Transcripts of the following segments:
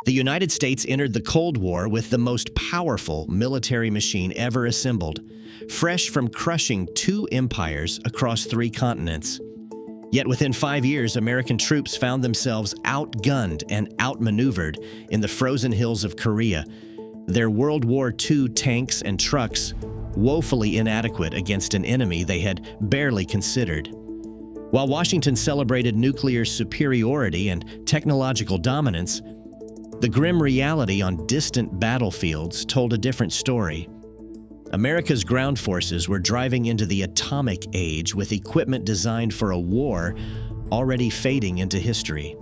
The United States entered the Cold War with the most powerful military machine ever assembled, fresh from crushing two empires across three continents. Yet within 5 years, American troops found themselves outgunned and outmaneuvered in the frozen hills of Korea, their World War II tanks and trucks woefully inadequate against an enemy they had barely considered. While Washington celebrated nuclear superiority and technological dominance, the grim reality on distant battlefields told a different story. America's ground forces were driving into the atomic age with equipment designed for a war already fading into history.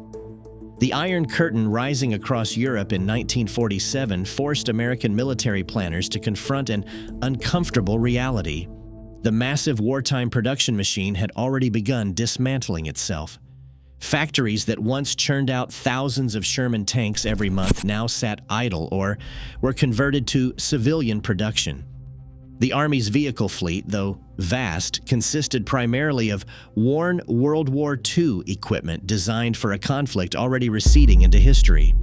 The Iron Curtain rising across Europe in 1947 forced American military planners to confront an uncomfortable reality. The massive wartime production machine had already begun dismantling itself. Factories that once churned out thousands of Sherman tanks every month now sat idle or were converted to civilian production. The Army's vehicle fleet, though vast, consisted primarily of worn World War II equipment designed for a conflict already receding into history.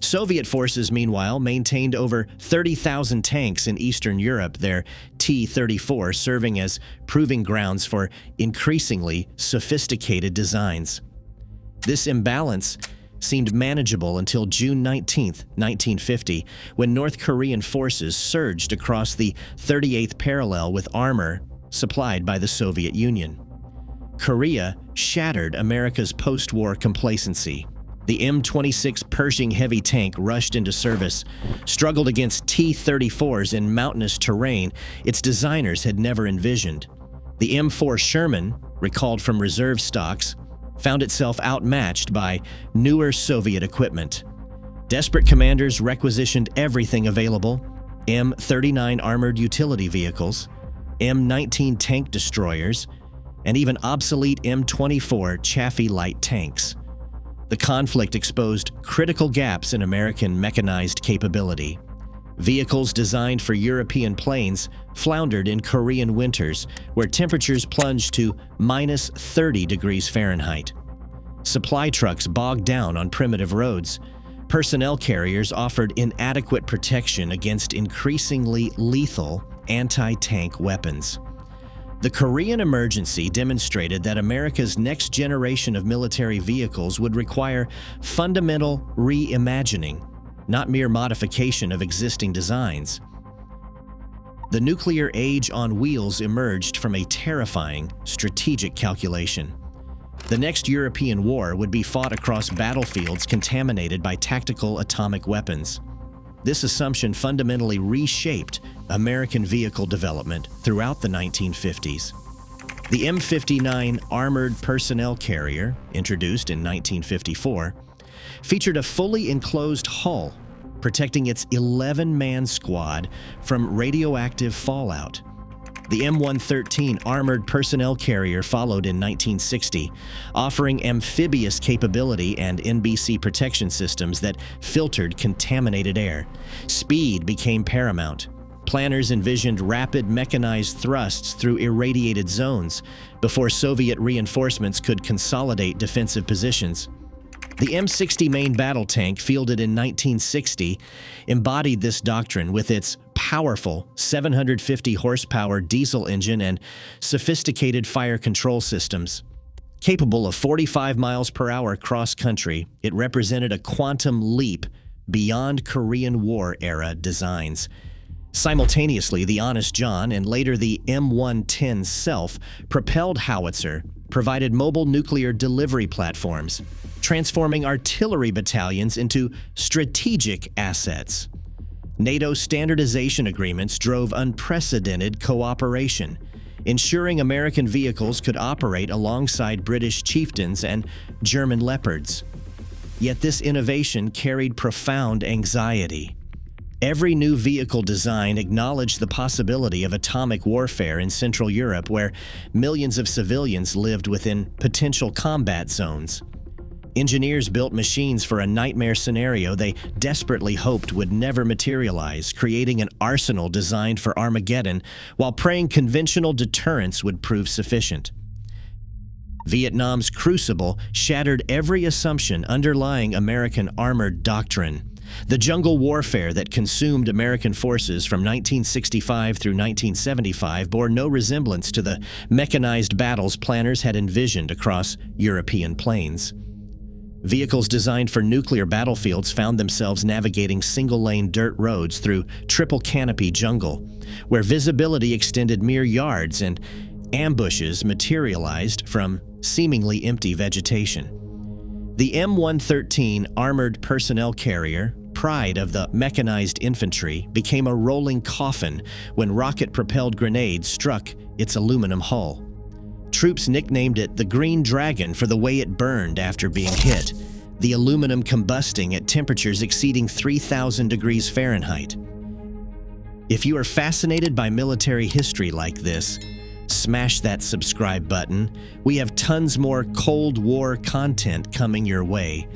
Soviet forces, meanwhile, maintained over 30,000 tanks in Eastern Europe, their T-34 serving as proving grounds for increasingly sophisticated designs. This imbalance seemed manageable until June 19, 1950, when North Korean forces surged across the 38th parallel with armor supplied by the Soviet Union. Korea shattered America's post-war complacency. The M26 Pershing heavy tank rushed into service, struggled against T-34s in mountainous terrain its designers had never envisioned. The M4 Sherman, recalled from reserve stocks, found itself outmatched by newer Soviet equipment. Desperate commanders requisitioned everything available: M39 armored utility vehicles, M19 tank destroyers, and even obsolete M24 Chaffee light tanks. The conflict exposed critical gaps in American mechanized capability. Vehicles designed for European plains floundered in Korean winters, where temperatures plunged to minus 30 degrees Fahrenheit. Supply trucks bogged down on primitive roads. Personnel carriers offered inadequate protection against increasingly lethal anti-tank weapons. The Korean emergency demonstrated that America's next generation of military vehicles would require fundamental reimagining, not mere modification of existing designs. The nuclear age on wheels emerged from a terrifying strategic calculation. The next European war would be fought across battlefields contaminated by tactical atomic weapons. This assumption fundamentally reshaped American vehicle development throughout the 1950s. The M59 armored personnel carrier, introduced in 1954, featured a fully enclosed hull, protecting its 11-man squad from radioactive fallout. The M113 armored personnel carrier followed in 1960, offering amphibious capability and NBC protection systems that filtered contaminated air. Speed became paramount. Planners envisioned rapid mechanized thrusts through irradiated zones before Soviet reinforcements could consolidate defensive positions. The M60 main battle tank, fielded in 1960, embodied this doctrine with its powerful 750 horsepower diesel engine and sophisticated fire control systems. Capable of 45 miles per hour cross-country, it represented a quantum leap beyond Korean War-era designs. Simultaneously, the Honest John and later the M110 self-propelled Howitzer provided mobile nuclear delivery platforms, transforming artillery battalions into strategic assets. NATO standardization agreements drove unprecedented cooperation, ensuring American vehicles could operate alongside British Chieftains and German Leopards. Yet this innovation carried profound anxiety. Every new vehicle design acknowledged the possibility of atomic warfare in Central Europe, where millions of civilians lived within potential combat zones. Engineers built machines for a nightmare scenario they desperately hoped would never materialize, creating an arsenal designed for Armageddon while praying conventional deterrence would prove sufficient. Vietnam's crucible shattered every assumption underlying American armored doctrine. The jungle warfare that consumed American forces from 1965 through 1975 bore no resemblance to the mechanized battles planners had envisioned across European plains. Vehicles designed for nuclear battlefields found themselves navigating single-lane dirt roads through triple-canopy jungle, where visibility extended mere yards and ambushes materialized from seemingly empty vegetation. The M113 armored personnel carrier, pride of the mechanized infantry, became a rolling coffin when rocket-propelled grenades struck its aluminum hull. Troops nicknamed it the Green Dragon for the way it burned after being hit, the aluminum combusting at temperatures exceeding 3,000 degrees Fahrenheit. If you are fascinated by military history like this, smash that subscribe button. We have tons more Cold War content coming your way.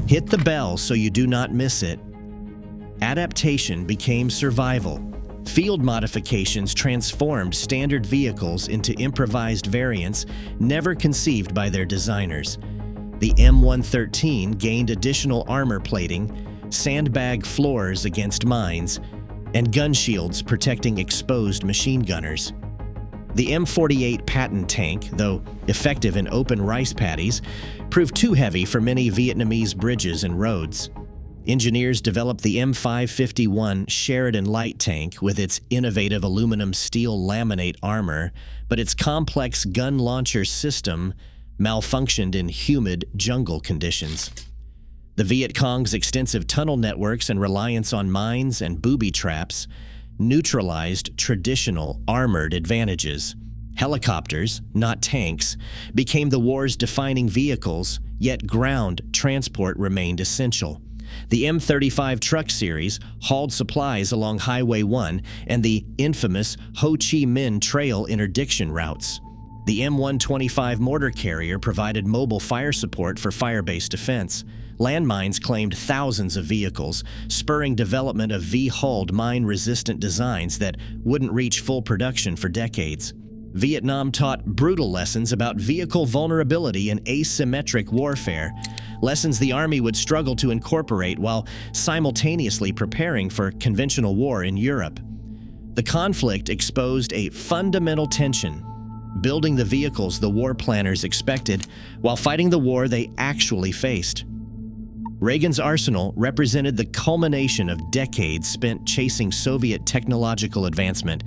Hit the bell so you do not miss it. Adaptation became survival. Field modifications transformed standard vehicles into improvised variants never conceived by their designers. The M113 gained additional armor plating, sandbag floors against mines, and gun shields protecting exposed machine gunners. The M48 Patton tank, though effective in open rice paddies, proved too heavy for many Vietnamese bridges and roads. Engineers developed the M551 Sheridan light tank with its innovative aluminum steel laminate armor, but its complex gun launcher system malfunctioned in humid jungle conditions. The Viet Cong's extensive tunnel networks and reliance on mines and booby traps neutralized traditional armored advantages. Helicopters, not tanks, became the war's defining vehicles, yet ground transport remained essential. The M35 truck series hauled supplies along Highway 1 and the infamous Ho Chi Minh Trail interdiction routes. The M125 mortar carrier provided mobile fire support for fire-based defense. Landmines claimed thousands of vehicles, spurring development of V-hulled mine-resistant designs that wouldn't reach full production for decades. Vietnam taught brutal lessons about vehicle vulnerability and asymmetric warfare, lessons the Army would struggle to incorporate while simultaneously preparing for conventional war in Europe. The conflict exposed a fundamental tension, building the vehicles the war planners expected while fighting the war they actually faced. Reagan's arsenal represented the culmination of decades spent chasing Soviet technological advancement,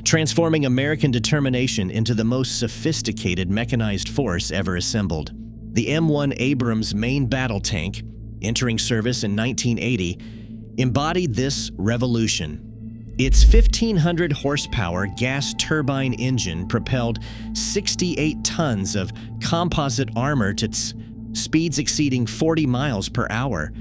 transforming American determination into the most sophisticated mechanized force ever assembled. The M1 Abrams main battle tank, entering service in 1980, embodied this revolution. Its 1,500 horsepower gas turbine engine propelled 68 tons of composite armor to speeds exceeding 40 miles per hour,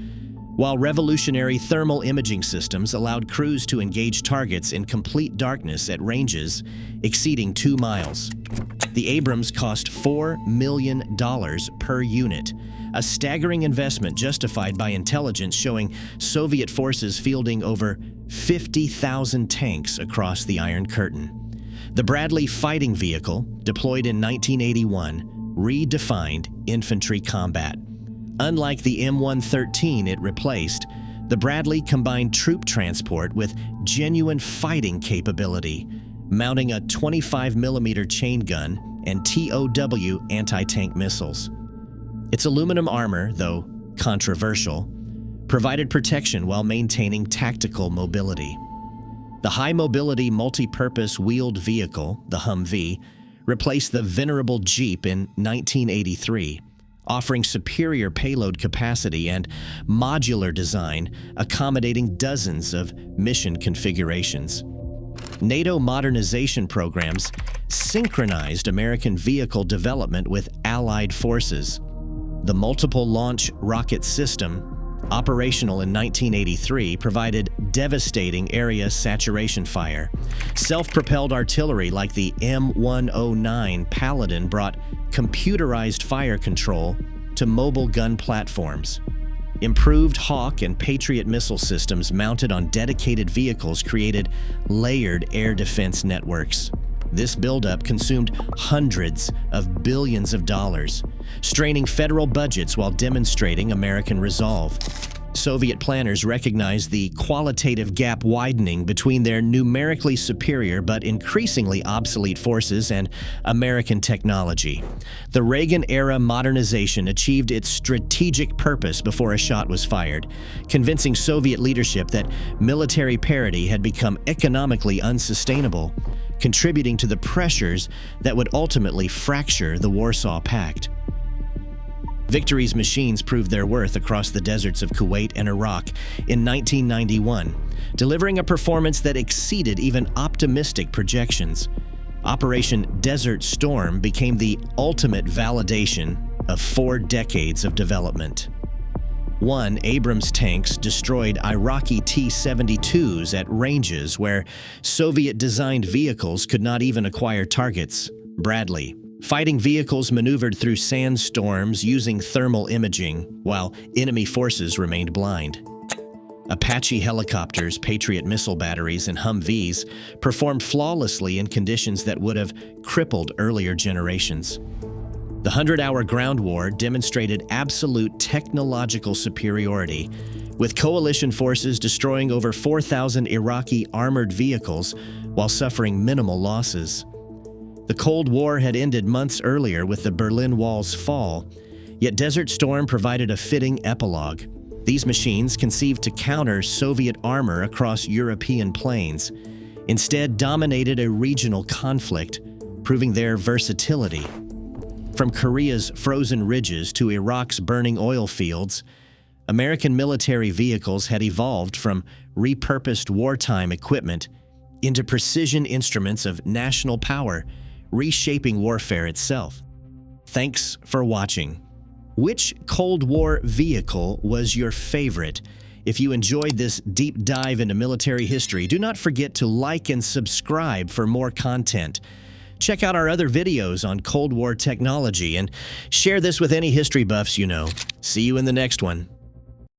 while revolutionary thermal imaging systems allowed crews to engage targets in complete darkness at ranges exceeding 2 miles. The Abrams cost $4 million per unit, a staggering investment justified by intelligence showing Soviet forces fielding over 50,000 tanks across the Iron Curtain. The Bradley fighting vehicle, deployed in 1981, redefined infantry combat. Unlike the M113 it replaced, the Bradley combined troop transport with genuine fighting capability, mounting a 25mm chain gun and TOW anti-tank missiles. Its aluminum armor, though controversial, provided protection while maintaining tactical mobility. The high-mobility multi-purpose wheeled vehicle, the Humvee, replaced the venerable Jeep in 1983, offering superior payload capacity and modular design accommodating dozens of mission configurations. NATO modernization programs synchronized American vehicle development with Allied forces. The multiple launch rocket system, operational in 1983, provided devastating area saturation fire. Self-propelled artillery like the M109 Paladin brought computerized fire control to mobile gun platforms. Improved Hawk and Patriot missile systems mounted on dedicated vehicles created layered air defense networks. This buildup consumed hundreds of billions of dollars, straining federal budgets while demonstrating American resolve. Soviet planners recognized the qualitative gap widening between their numerically superior but increasingly obsolete forces and American technology. The Reagan-era modernization achieved its strategic purpose before a shot was fired, convincing Soviet leadership that military parity had become economically unsustainable, contributing to the pressures that would ultimately fracture the Warsaw Pact. Victory's machines proved their worth across the deserts of Kuwait and Iraq in 1991, delivering a performance that exceeded even optimistic projections. Operation Desert Storm became the ultimate validation of 4 decades of development. 1. Abrams tanks destroyed Iraqi T-72s at ranges where Soviet-designed vehicles could not even acquire targets. Bradley. Fighting vehicles maneuvered through sandstorms using thermal imaging, while enemy forces remained blind. Apache helicopters, Patriot missile batteries, and Humvees performed flawlessly in conditions that would have crippled earlier generations. The 100-hour ground war demonstrated absolute technological superiority, with coalition forces destroying over 4,000 Iraqi armored vehicles while suffering minimal losses. The Cold War had ended months earlier with the Berlin Wall's fall, yet Desert Storm provided a fitting epilogue. These machines, conceived to counter Soviet armor across European plains, instead dominated a regional conflict, proving their versatility. From Korea's frozen ridges to Iraq's burning oil fields, American military vehicles had evolved from repurposed wartime equipment into precision instruments of national power, reshaping warfare itself. Thanks for watching. Which Cold War vehicle was your favorite? If you enjoyed this deep dive into military history, do not forget to like and subscribe for more content. Check out our other videos on Cold War technology and share this with any history buffs you know. See you in the next one.